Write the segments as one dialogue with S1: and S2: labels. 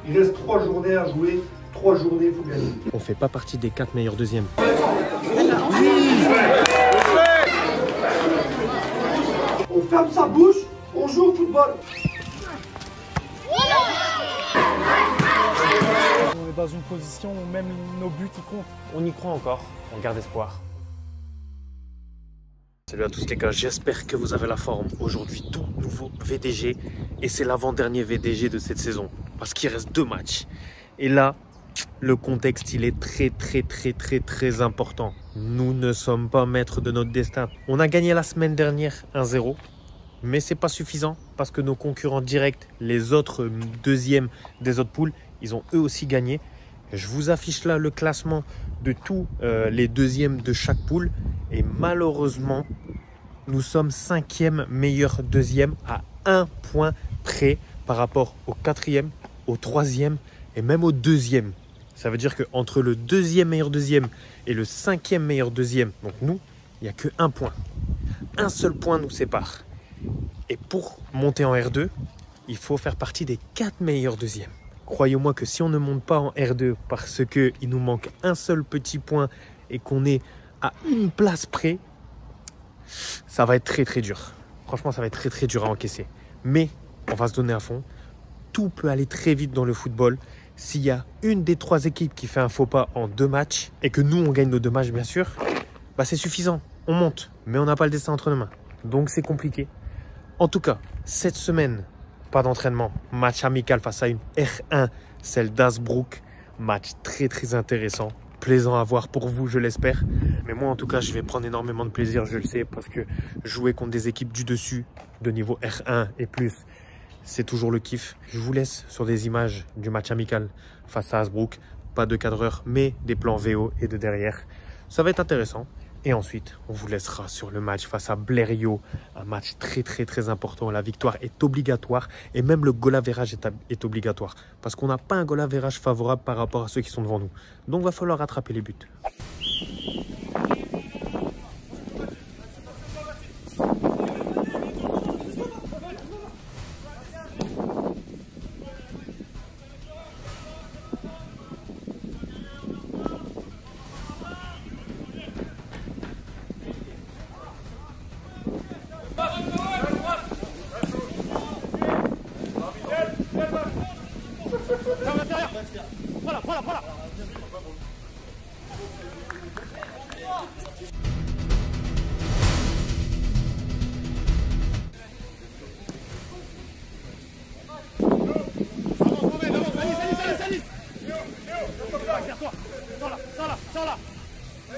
S1: Il reste 3 journées à jouer. 3 journées, il faut gagner.
S2: On fait pas partie des 4 meilleurs deuxièmes.
S1: On ferme sa bouche, on joue au football.
S3: On est dans une position où même nos buts ils comptent.
S2: On y croit encore, on garde espoir. Salut à tous les gars, j'espère que vous avez la forme. Aujourd'hui, tout nouveau VDG et c'est l'avant-dernier VDG de cette saison parce qu'il reste 2 matchs. Et là, le contexte, il est très important. Nous ne sommes pas maîtres de notre destin. On a gagné la semaine dernière 1-0, mais c'est pas suffisant parce que nos concurrents directs, les autres deuxièmes des autres poules, ils ont eux aussi gagné. Je vous affiche là le classement de tous les deuxièmes de chaque poule. Et malheureusement, nous sommes 5e meilleur deuxième à 1 point près par rapport au 4e, au 3e et même au 2e. Ça veut dire qu'entre le 2e meilleur deuxième et le 5e meilleur deuxième, donc nous, il n'y a que 1 point. Un seul point nous sépare. Et pour monter en R2, il faut faire partie des 4 meilleurs deuxièmes. Croyez-moi que si on ne monte pas en R2 parce qu'il nous manque un seul petit point et qu'on est à une place près, ça va être très dur. Franchement, ça va être très dur à encaisser. Mais on va se donner à fond. Tout peut aller très vite dans le football. S'il y a une des 3 équipes qui fait un faux pas en 2 matchs et que nous, on gagne nos 2 matchs, bien sûr, bah c'est suffisant. On monte, mais on n'a pas le destin entre nos mains. Donc, c'est compliqué. En tout cas, cette semaine, pas d'entraînement. Match amical face à une R1, celle d'Asbrook. Match très intéressant. Plaisant à voir pour vous, je l'espère. Mais moi, en tout cas, je vais prendre énormément de plaisir, je le sais, parce que jouer contre des équipes du dessus, de niveau R1 et plus, c'est toujours le kiff. Je vous laisse sur des images du match amical face à Asbrook. Pas de cadreur, mais des plans VO et de derrière. Ça va être intéressant. Et ensuite, on vous laissera sur le match face à Blériot. Un match très important. La victoire est obligatoire. Et même le goal average est obligatoire. Parce qu'on n'a pas un goal average favorable par rapport à ceux qui sont devant nous. Donc, il va falloir rattraper les buts. Voilà. Sors là.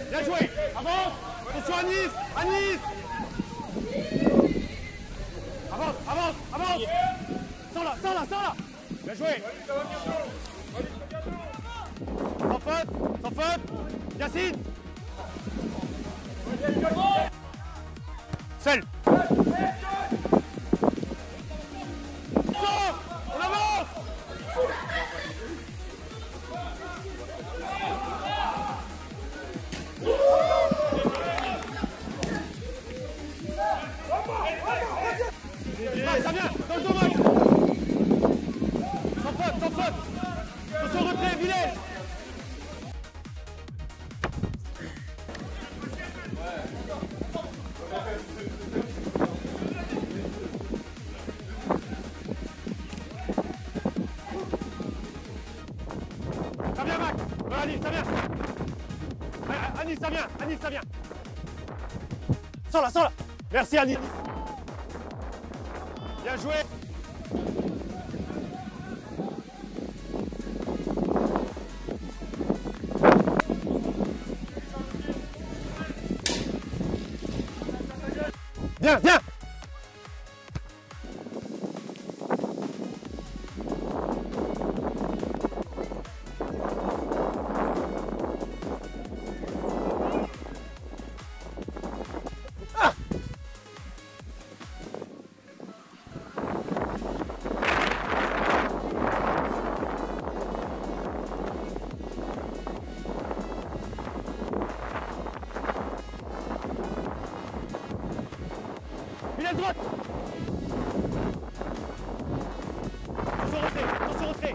S2: Bien joué. Avance. Attention Anis. Avance. Sors là. Bien joué. Sans faute. Yacine. Seul. On avance. Ça vient, dans le dommage. Sans faute. Attention retrait, Villers. Ça vient, Mac. Voilà, Anis, ça vient. Anis, ça vient. Sors là. Merci, Anis. Bien joué. Viens. Filet droite. Attention retrait.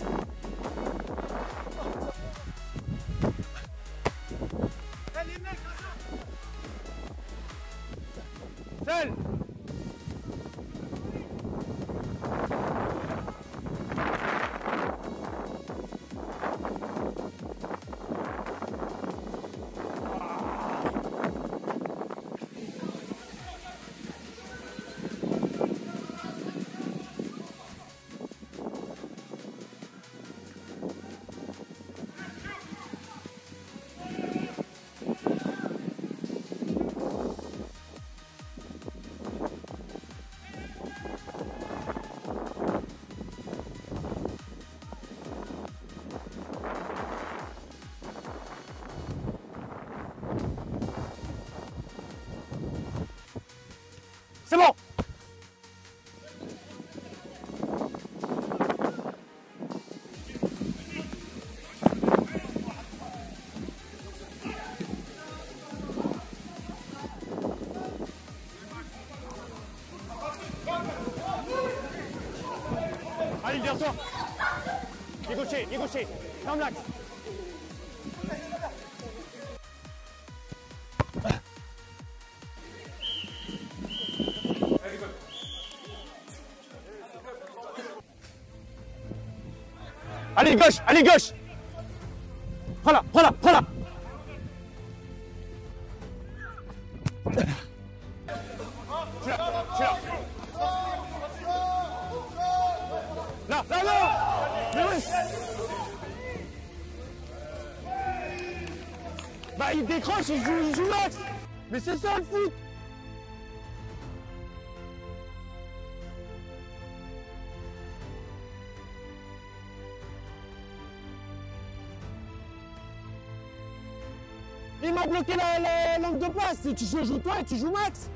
S4: il est gaucher. Ferme l'axe. Allez, gauche. Prends-la. Je suis là. Là. Mais oui. Bah il décroche, il joue l'axe. Mais c'est ça le foot. Il m'a bloqué l'angle de passe. Tu joues toi et tu joues Max.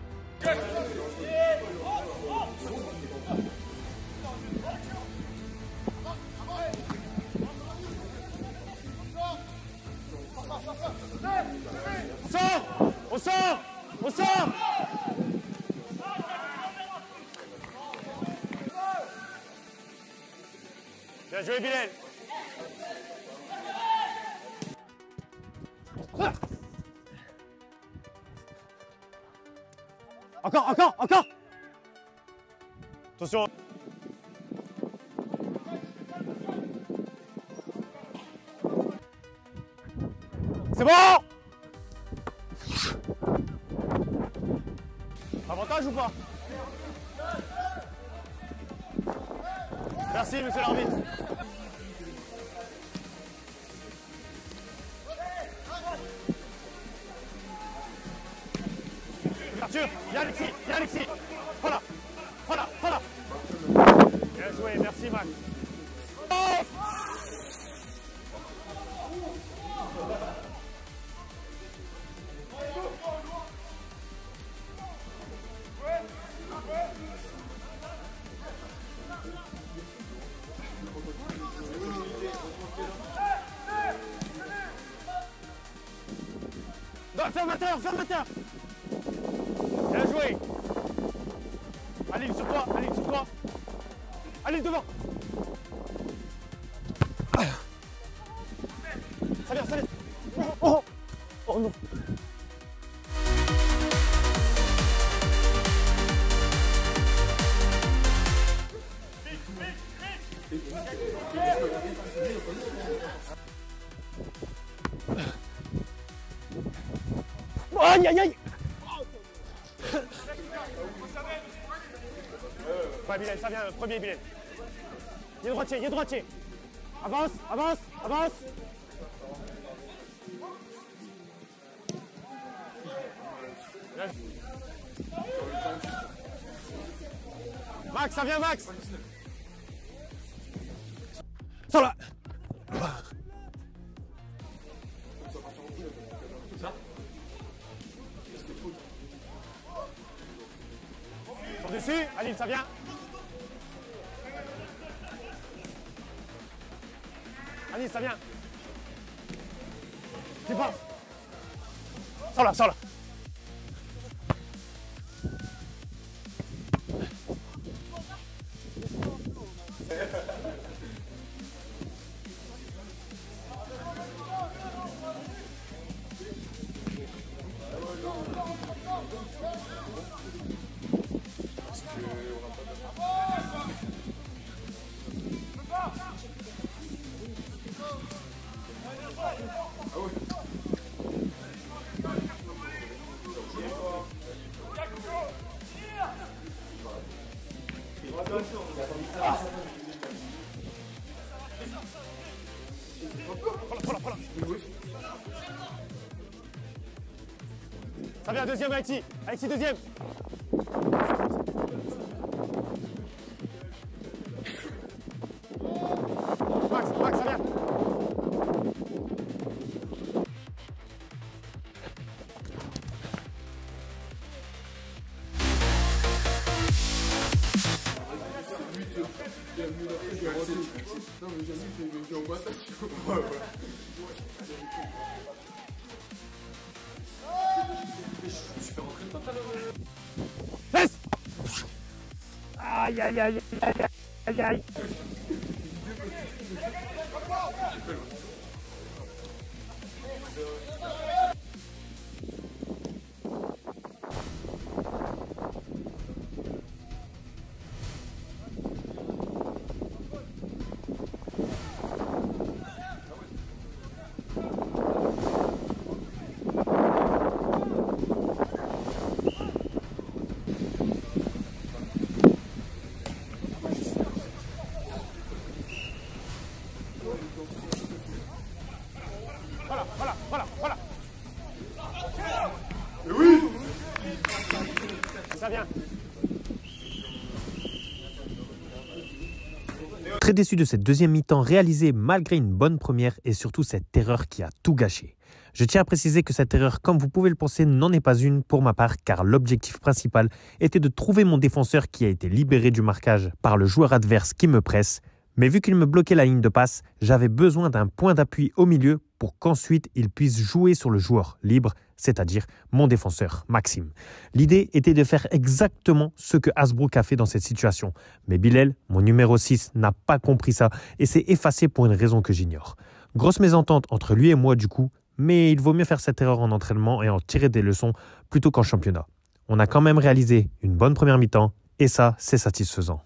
S4: On sort. Bien joué, Bilal. Encore. Attention. C'est bon. Avantage ou pas? Merci, monsieur l'arbitre. Ouverture, viens Alexis. Voilà. Bien joué, merci Max. Fermateur. Bien joué. Allez sur toi. Allez devant. Ça vient. Oh non. Aïe. Ouais, Bilal, ça vient, premier Bilal. Il est droitier. Avance. Max, ça vient, Max. Sors là. Sors dessus, allez, ça vient. Allez, ça vient. Tu passes. Sors là. Ça vient, deuxième Alexis. Alexis, deuxième. Max, ça vient.
S1: Non mais j'ai envoie ça. Je fais rentrer le temps tout à l'heure.
S4: Laisse. Aïe. Voilà. Et oui. Ça vient.
S2: Très déçu de cette deuxième mi-temps réalisée malgré une bonne première et surtout cette erreur qui a tout gâché. Je tiens à préciser que cette erreur, comme vous pouvez le penser, n'en est pas une pour ma part car l'objectif principal était de trouver mon défenseur qui a été libéré du marquage par le joueur adverse qui me presse. Mais vu qu'il me bloquait la ligne de passe, j'avais besoin d'un point d'appui au milieu pour qu'ensuite il puisse jouer sur le joueur libre, c'est-à-dire mon défenseur, Maxime. L'idée était de faire exactement ce que Hasbrook a fait dans cette situation. Mais Bilal, mon numéro 6, n'a pas compris ça et s'est effacé pour une raison que j'ignore. Grosse mésentente entre lui et moi du coup, mais il vaut mieux faire cette erreur en entraînement et en tirer des leçons plutôt qu'en championnat. On a quand même réalisé une bonne première mi-temps et ça, c'est satisfaisant.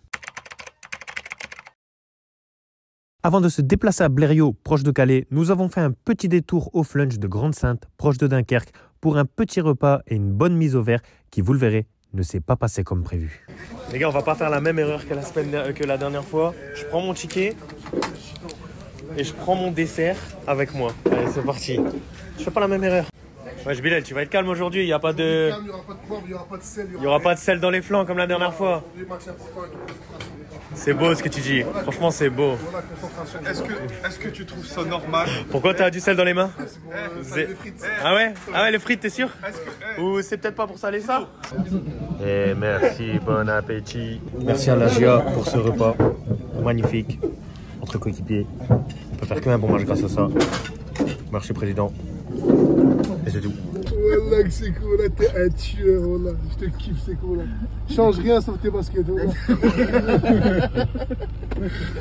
S2: Avant de se déplacer à Blériot, proche de Calais, nous avons fait un petit détour au Flunch de Grande-Sainte, proche de Dunkerque, pour un petit repas et une bonne mise au vert qui, vous le verrez, ne s'est pas passé comme prévu. Les gars, on va pas faire la même erreur que la dernière fois. Je prends mon ticket et je prends mon dessert avec moi. Allez, c'est parti. Je fais pas la même erreur. Ouais, Bilal, tu vas être calme aujourd'hui. Il n'y a pas de...
S5: Il n'y aura pas de poivre, il n'y aura pas de sel.
S2: Il n'y aura pas de sel dans les flancs comme la dernière fois. C'est beau ce que tu dis. Franchement, c'est beau.
S5: Est-ce que tu trouves ça normal?
S2: Pourquoi tu as du sel dans les mains?
S5: Les frites.
S2: Ah ouais, les frites, t'es sûr? Ou c'est peut-être pas pour saler ça? Et merci, bon appétit. Merci à la GIA pour ce repas magnifique entre coéquipiers. On peut faire que un bon match grâce à ça. Merci président. Et c'est tout.
S5: Wallah, c'est cool, là, t'es un tueur, wallah. Je te kiffe, c'est cool, là. Change rien sauf tes baskets, wallah.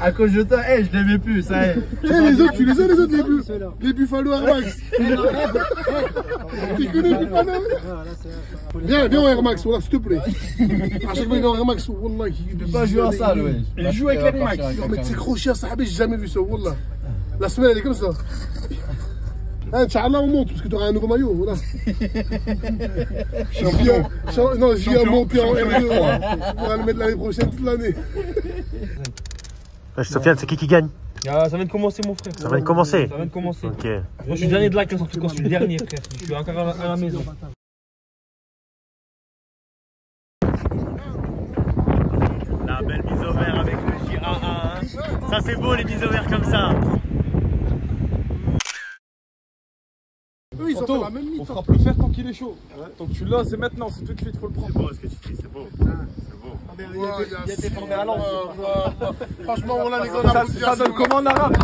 S6: À cause de toi, je l'aimais plus, ça est.
S5: Les autres, tu les as, les autres, les Buffalo Air Max. Tu connais les Buffalo? Viens au Air Max, wallah, s'il te plaît. À chaque fois, il est en Air Max, wallah.
S6: Il peut pas jouer en salle, ouais.
S5: Il joue avec l'Air Max. Non, mais c'est crochets, ça, j'ai jamais vu ça, wallah. La semaine, elle est comme ça. Inch'Allah, on monte parce que tu auras un nouveau maillot. Voilà. Champion. Non, je viens monter en R2. On va le mettre l'année prochaine, toute l'année.
S2: Sofiane, c'est qui gagne?
S7: Ça vient de commencer, mon frère.
S2: Ça vient de commencer?
S7: Ça vient de commencer.
S2: Ok.
S7: Moi, je suis le dernier de la classe, en tout cas, je suis le dernier, frère. Je suis encore à la maison.
S2: La belle mise au vert avec le JA1. Ça, c'est beau, les mises au vert comme ça.
S5: Eux, ils ont fait la même
S6: On
S5: mi-temps.
S6: fera plus faire tant qu'il est chaud. Tant que tu l'as, c'est maintenant, c'est tout de suite, faut le prendre.
S2: C'est beau ce que tu dis, c'est beau. C'est beau.
S5: Il y a des formés à l'envers. Franchement, on a les gars.
S6: Ça donne comment en arabe?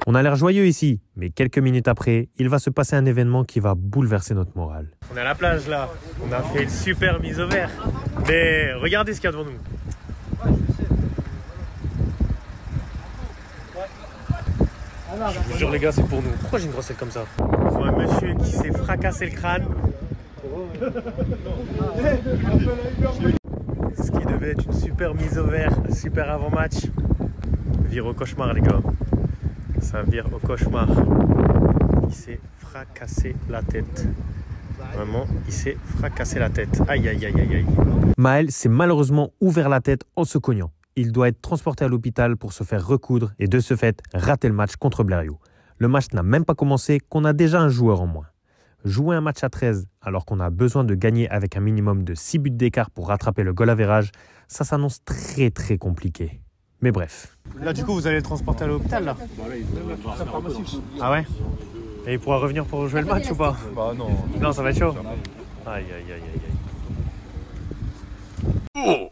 S2: On a l'air joyeux ici, mais quelques minutes après, il va se passer un événement qui va bouleverser notre morale. On est à la plage là, on a fait une super mise au vert. Mais regardez ce qu'il y a devant nous. Je vous jure les gars, c'est pour nous. Pourquoi j'ai une grosse tête comme ça? Je vois un monsieur qui s'est fracassé le crâne. Ce qui devait être une super mise au vert, super avant-match, vire au cauchemar les gars. Ça vire au cauchemar. Il s'est fracassé la tête. Vraiment, il s'est fracassé la tête. Aïe aïe aïe aïe aïe. Maël s'est malheureusement ouvert la tête en se cognant. Il doit être transporté à l'hôpital pour se faire recoudre et de ce fait rater le match contre Blériot. Le match n'a même pas commencé qu'on a déjà un joueur en moins. Jouer un match à 13 alors qu'on a besoin de gagner avec un minimum de 6 buts d'écart pour rattraper le goal average, ça s'annonce très compliqué. Mais bref. Là du coup vous allez le transporter à l'hôpital là? Ah ouais? Et il pourra revenir pour jouer le match ou pas?
S6: Bah non.
S2: Non, ça va être chaud. Aïe aïe aïe aïe aïe.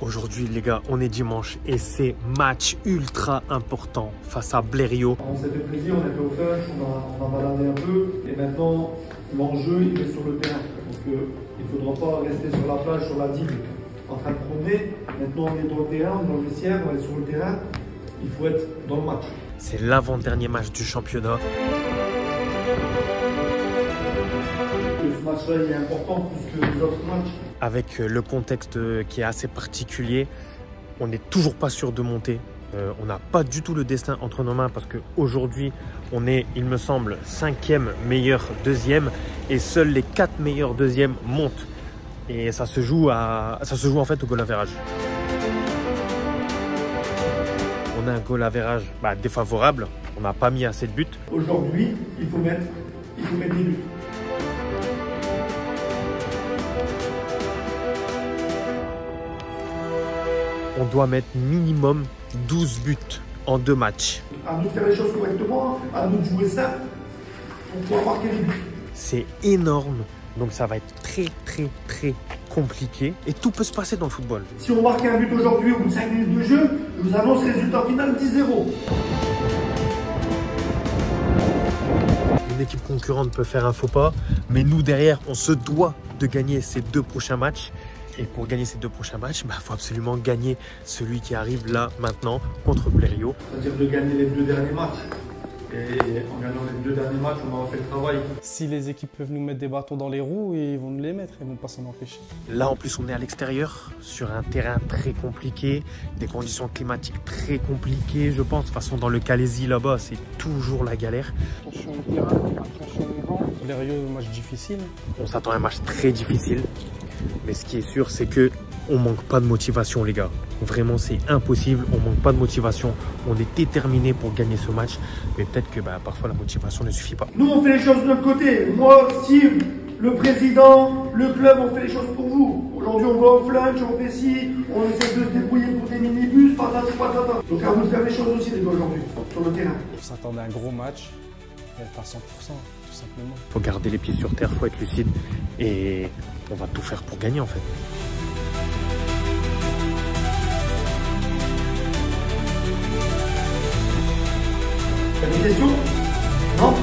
S2: Aujourd'hui les gars, on est dimanche et c'est match ultra important face à Blériot.
S8: On s'est fait plaisir, on était au flash, on a baladé un peu et maintenant l'enjeu il est sur le terrain. Donc il ne faudra pas rester sur la plage, sur la digue en train de promener. Maintenant on est dans le terrain, on est dans le vestiaire, on est sur le terrain. il faut être dans le match.
S2: C'est l'avant-dernier match du championnat.
S8: Ce match-là, il est important plus que les autres matchs.
S2: Avec le contexte qui est assez particulier, on n'est toujours pas sûr de monter. On n'a pas du tout le destin entre nos mains parce qu'aujourd'hui, on est, il me semble, 5e meilleur deuxième et seuls les 4 meilleurs deuxièmes montent. Et ça se joue en fait au goal average. On a un goal average défavorable, on n'a pas mis assez de buts.
S8: Aujourd'hui, il faut mettre des buts.
S2: On doit mettre minimum 12 buts en 2 matchs.
S8: À nous de faire les choses correctement, à nous de jouer simple pour pouvoir marquer des buts.
S2: C'est énorme, donc ça va être très compliqué et tout peut se passer dans le football.
S8: Si on marque un but aujourd'hui au bout de 5 minutes de jeu, je vous annonce résultat final 10-0.
S2: Une équipe concurrente peut faire un faux pas, mais nous derrière, on se doit de gagner ces 2 prochains matchs. Et pour gagner ces 2 prochains matchs, faut absolument gagner celui qui arrive là, maintenant, contre Blériot.
S8: C'est-à-dire de gagner les 2 derniers matchs. Et en gagnant les 2 derniers matchs, on aura fait le travail.
S3: Si les équipes peuvent nous mettre des bâtons dans les roues, ils vont nous les mettre, ils vont pas s'en empêcher.
S2: Là, en plus, on est à l'extérieur, sur un terrain très compliqué, des conditions climatiques très compliquées, je pense. De toute façon, dans le Calaisis, là-bas, c'est toujours la galère.
S3: Attention au terrain, attention au vent. Blériot, match difficile.
S2: On s'attend à un match très difficile. Mais ce qui est sûr, c'est que on manque pas de motivation, les gars. Vraiment, c'est impossible. On manque pas de motivation. On est déterminé pour gagner ce match. Mais peut-être que parfois, la motivation ne suffit pas.
S8: Nous, on fait les choses de notre côté. Moi, Steve, le président, le club, on fait les choses pour vous. Aujourd'hui, on va au flunch, on fait ci, on essaie de se débrouiller pour des minibus, patata. Donc, à vous de faire les choses aussi, les gars, aujourd'hui, sur le terrain.
S3: On s'attendait à un gros match, et être à 100%, tout simplement.
S2: Faut garder les pieds sur terre, faut être lucide. Et on va tout faire pour gagner, en fait.
S8: T'as des questions? Non?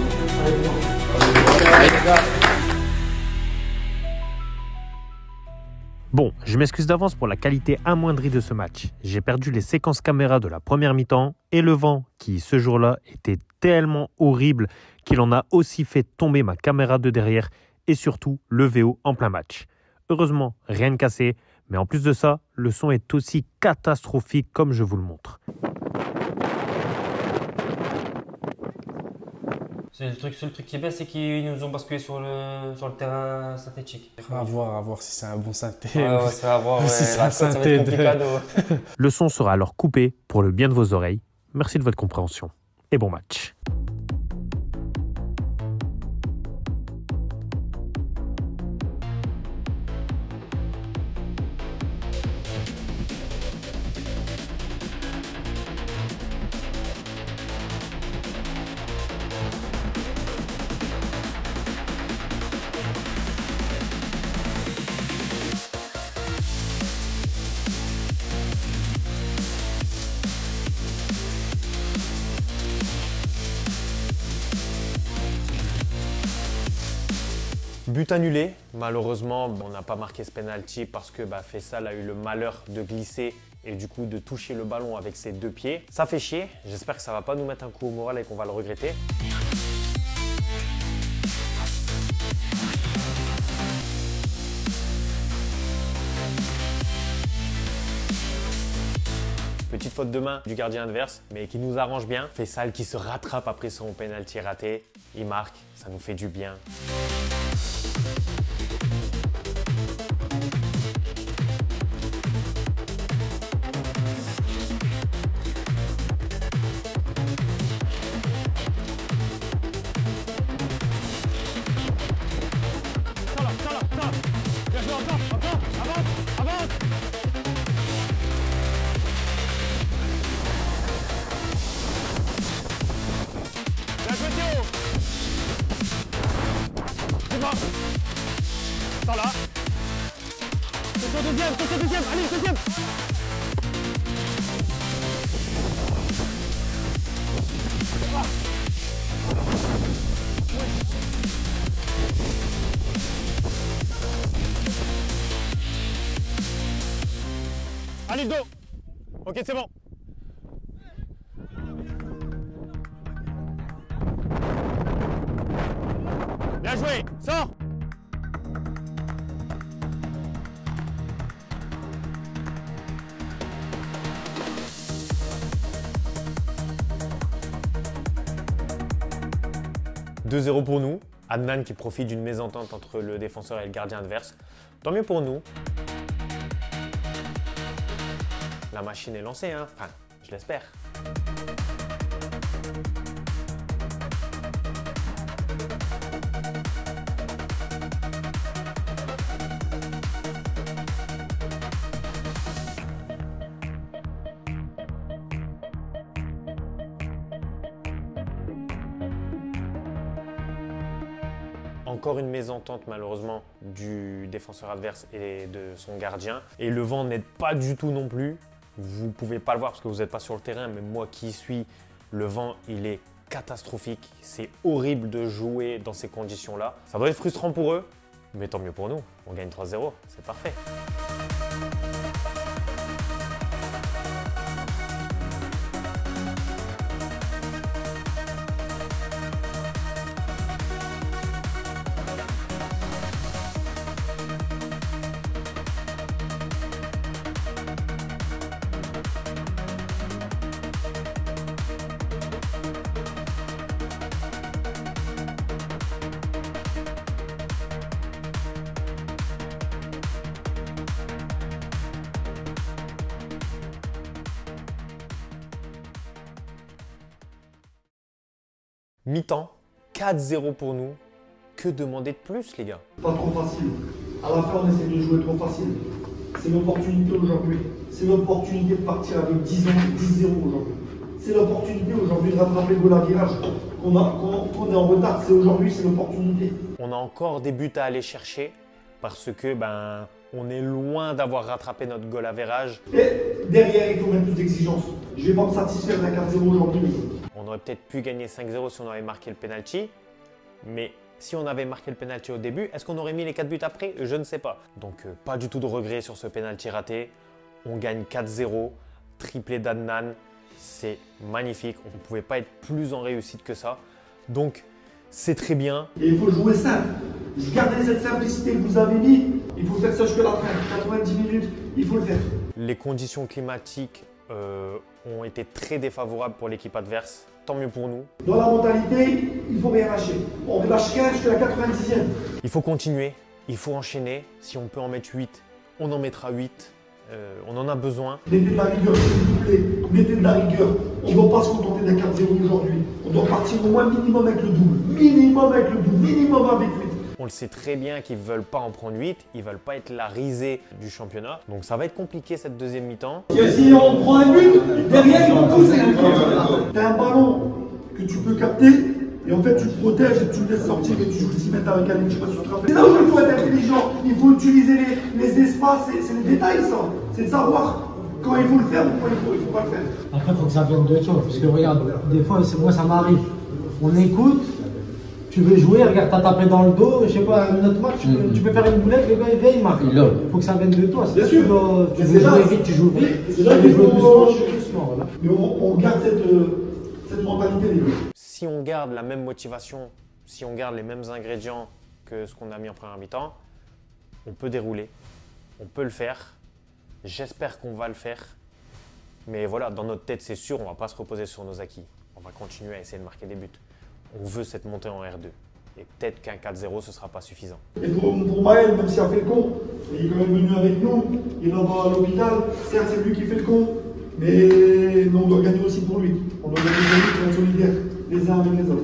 S2: Bon, je m'excuse d'avance pour la qualité amoindrie de ce match. J'ai perdu les séquences caméra de la première mi-temps et le vent, qui ce jour-là était tellement horrible qu'il en a aussi fait tomber ma caméra de derrière et surtout le VO en plein match. Heureusement, rien de cassé, mais en plus de ça, le son est aussi catastrophique comme je vous le montre.
S7: Le truc qui est bien, c'est qu'ils nous ont basculé sur le terrain synthétique.
S3: À voir si c'est un bon synthé.
S7: Ouais, ça va voir.
S3: Si c'est un synthé
S2: Le son sera alors coupé pour le bien de vos oreilles. Merci de votre compréhension et bon match. But annulé. Malheureusement, on n'a pas marqué ce penalty parce que Faisal a eu le malheur de glisser et du coup de toucher le ballon avec ses 2 pieds. Ça fait chier. J'espère que ça ne va pas nous mettre un coup au moral et qu'on va le regretter. Petite faute de main du gardien adverse, mais qui nous arrange bien. Faisal qui se rattrape après son penalty raté. Il marque, ça nous fait du bien.
S4: Attends là. C'est le deuxième, allez, le deuxième. Allez, le dos. Ok, c'est bon. Bien joué. Sors.
S2: « 2-0 pour nous. Adnan qui profite d'une mésentente entre le défenseur et le gardien adverse. Tant mieux pour nous. La machine est lancée, hein. Enfin, je l'espère. Encore une mésentente malheureusement du défenseur adverse et de son gardien. Et le vent n'aide pas du tout non plus. Vous ne pouvez pas le voir parce que vous n'êtes pas sur le terrain, mais moi qui y suis, le vent il est catastrophique. C'est horrible de jouer dans ces conditions-là. Ça doit être frustrant pour eux, mais tant mieux pour nous. On gagne 3-0, c'est parfait. Mi-temps, 4-0 pour nous. Que demander de plus, les gars?
S8: Pas trop facile. À la fin, on essaie de jouer trop facile. C'est l'opportunité aujourd'hui. C'est l'opportunité de partir avec 10 aujourd'hui. C'est l'opportunité aujourd'hui de rattraper le goal à virage. Qu'on est en retard, c'est aujourd'hui, c'est l'opportunité.
S2: On a encore des buts à aller chercher parce que on est loin d'avoir rattrapé notre goal à virage.
S8: Et derrière, il faut mettre plus d'exigence. Je ne vais pas me satisfaire d'un 4-0 aujourd'hui.
S2: On aurait peut-être pu gagner 5-0 si on avait marqué le penalty. Mais si on avait marqué le penalty au début, est-ce qu'on aurait mis les 4 buts après? Je ne sais pas. Donc pas du tout de regret sur ce penalty raté. On gagne 4-0, triplé d'Adnan. C'est magnifique. On ne pouvait pas être plus en réussite que ça. Donc c'est très bien.
S8: Et il faut jouer simple. Gardez cette simplicité que vous avez mis. Il faut faire ça jusqu'à la fin. 90 minutes, il faut le faire.
S2: Les conditions climatiques ont été très défavorables pour l'équipe adverse. Tant mieux pour nous.
S8: Dans la mentalité, il faut rien lâcher. On ne lâche rien jusqu'à la 90e.
S2: Il faut continuer, il faut enchaîner. Si on peut en mettre 8, on en mettra 8. On en a besoin.
S8: Mettez de la rigueur, s'il vous plaît. Mettez de la rigueur. On ne doit pas se contenter d'un 4-0 aujourd'hui. On doit partir au moins minimum avec le double. Minimum avec le double. Minimum avec 8.
S2: On le sait très bien qu'ils ne veulent pas en prendre 8. Ils ne veulent pas être la risée du championnat. Donc ça va être compliqué cette deuxième mi-temps.
S8: Et si on prend un but, derrière ils vont pousser. Tu as un ballon que tu peux capter. Et en fait, tu te protèges et tu le laisses sortir et tu joues 6 mètres avec un je sais pas si tu te rappelles. C'est là où il faut être intelligent. Il faut utiliser les espaces. C'est les détails, ça. C'est de savoir quand il faut le faire ou quand il faut pas le faire.
S1: Après, il faut que ça vienne de toi. Parce que regarde, des fois, moi, ça m'arrive. On écoute, tu veux jouer, regarde, t'as tapé dans le dos, je sais pas, un autre match, tu peux faire une boulette, le gars il vient, il marque. Il faut que ça vienne de toi.
S8: Bien sûr.
S1: Tu veux jouer vite, tu joues vite.
S8: C'est là qu'il faut
S1: doucement. Voilà.
S8: Mais on garde cette mentalité, les gars.
S2: Si on garde la même motivation, si on garde les mêmes ingrédients que ce qu'on a mis en première mi-temps, on peut dérouler, on peut le faire. J'espère qu'on va le faire. Mais voilà, dans notre tête, c'est sûr, on ne va pas se reposer sur nos acquis. On va continuer à essayer de marquer des buts. On veut cette montée en R2. Et peut-être qu'un 4-0, ce ne sera pas suffisant.
S8: Et pour Maël, même s'il a fait le con, il est quand même venu avec nous, il est là-bas à l'hôpital. Certes, c'est lui qui fait le con, mais on doit gagner aussi pour lui. On doit gagner pour lui pour être solidaires les uns avec les autres.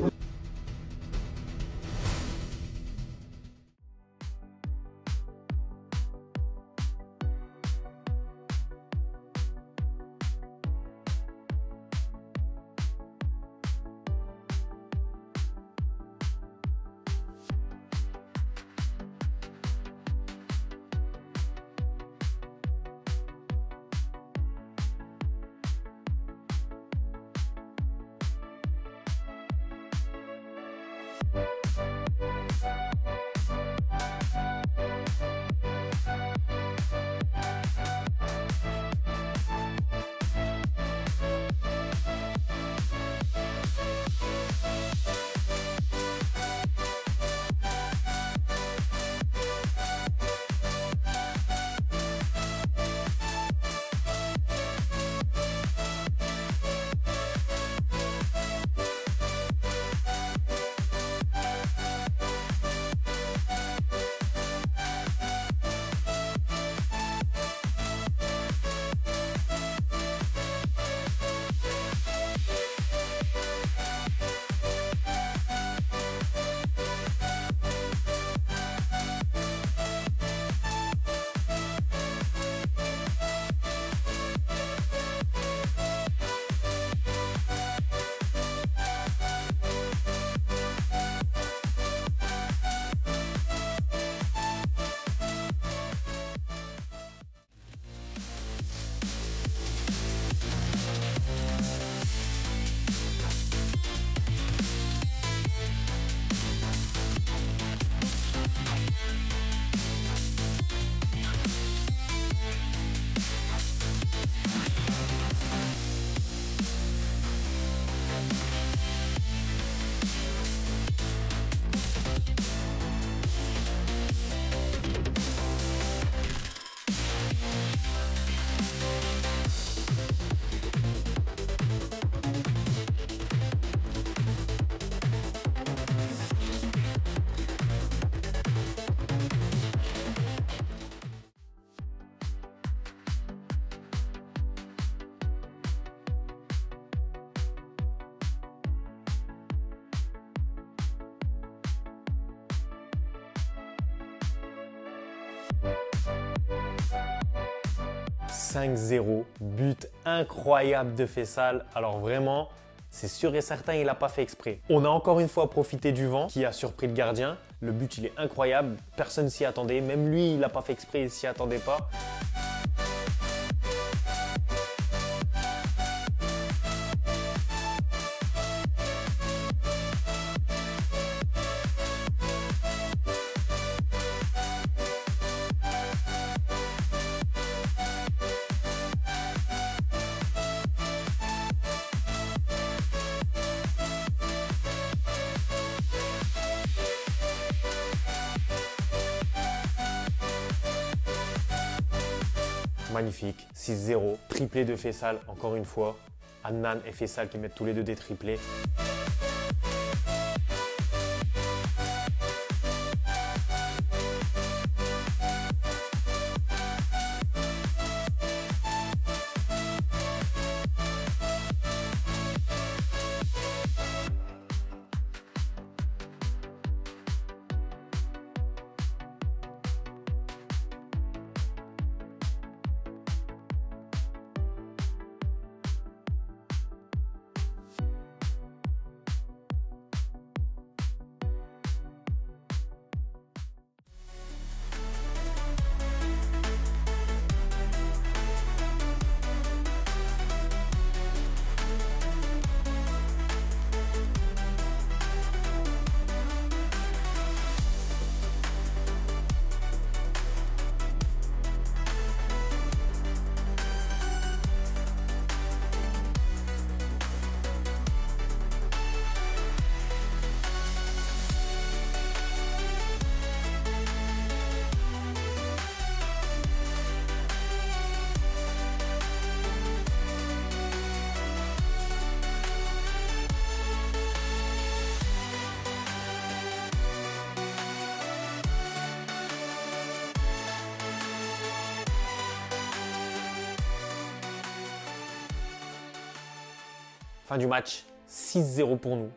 S2: 5-0, but incroyable de Faisal. Alors vraiment, c'est sûr et certain, il n'a pas fait exprès. On a encore une fois profité du vent qui a surpris le gardien. Le but, il est incroyable. Personne s'y attendait. Même lui, il n'a pas fait exprès, il ne s'y attendait pas. Magnifique, 6-0, triplé de Faisal encore une fois. Adnan et Faisal qui mettent tous les deux des triplés. Fin du match, 6-0 pour nous.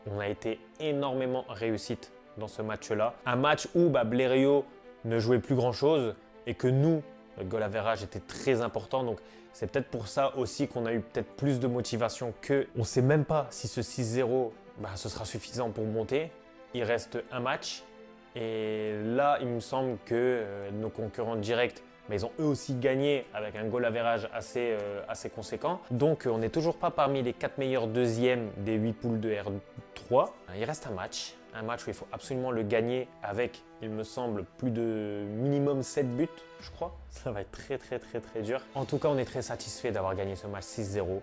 S2: On a été énormément réussite dans ce match-là. Un match où Blériot ne jouait plus grand-chose et que nous, notre goal average était très important. Donc c'est peut-être pour ça aussi qu'on a eu peut-être plus de motivation qu'eux. On ne sait même pas si ce 6-0, ce sera suffisant pour monter. Il reste un match. Et là, il me semble que nos concurrents directs, ils ont eux aussi gagné avec un goal average assez conséquent. Donc, on n'est toujours pas parmi les 4 meilleurs deuxièmes des 8 poules de R3. Il reste un match où il faut absolument le gagner avec, il me semble, plus de minimum 7 buts, je crois. Ça va être très dur. En tout cas, on est très satisfait d'avoir gagné ce match 6-0.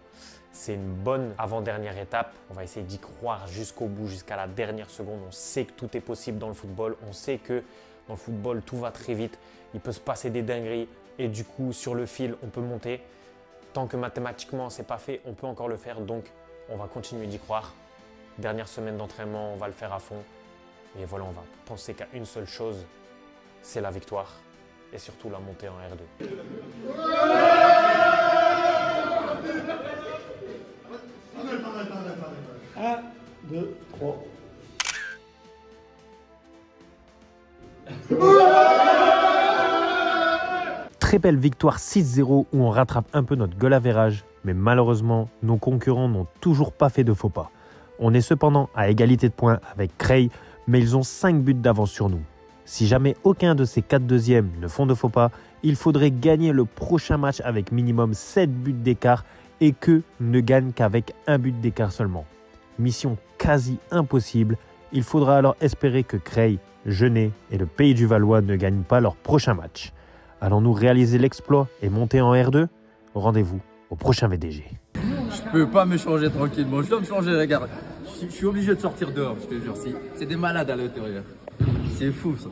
S2: C'est une bonne avant-dernière étape. On va essayer d'y croire jusqu'au bout, jusqu'à la dernière seconde. On sait que tout est possible dans le football. On sait que dans le football, tout va très vite. Il peut se passer des dingueries et du coup, sur le fil, on peut monter. Tant que mathématiquement, ce n'est pas fait, on peut encore le faire. Donc, on va continuer d'y croire. Dernière semaine d'entraînement, on va le faire à fond. Et voilà, on va penser qu'à une seule chose, c'est la victoire. Et surtout la montée en R2.
S1: 1, 2, 3.
S2: Très belle victoire 6-0 où on rattrape un peu notre goal average, mais malheureusement, nos concurrents n'ont toujours pas fait de faux pas. On est cependant à égalité de points avec Creil, mais ils ont 5 buts d'avance sur nous. Si jamais aucun de ces 4 deuxièmes ne font de faux pas, il faudrait gagner le prochain match avec minimum 7 buts d'écart et qu'eux ne gagnent qu'avec un but d'écart seulement. Mission quasi impossible, il faudra alors espérer que Creil, Genet et le Pays du Valois ne gagnent pas leur prochain match. Allons-nous réaliser l'exploit et monter en R2? Rendez-vous au prochain VDG.
S9: Je peux pas me changer tranquillement, je dois me changer, regarde. Je suis obligé de sortir dehors, je te jure. C'est des malades à l'intérieur. C'est fou ça.